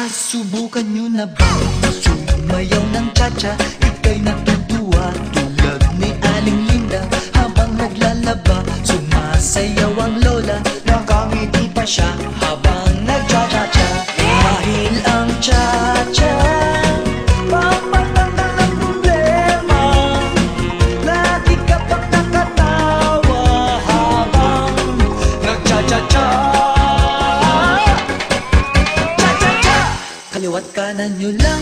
Nasubukan nyo na ba sumayaw ng cha-cha? Ika'y natutuwa tulad ni Aling Linda. Habang naglalaba, sumasayaw ang lola. Nakangiti pa siya habang nagcha-cha-cha. Dahil ang cha-cha pampatanggal ng problema. Lagi ka pang nakatawa habang nagcha-cha-cha. Kaliwat kanan nyo lang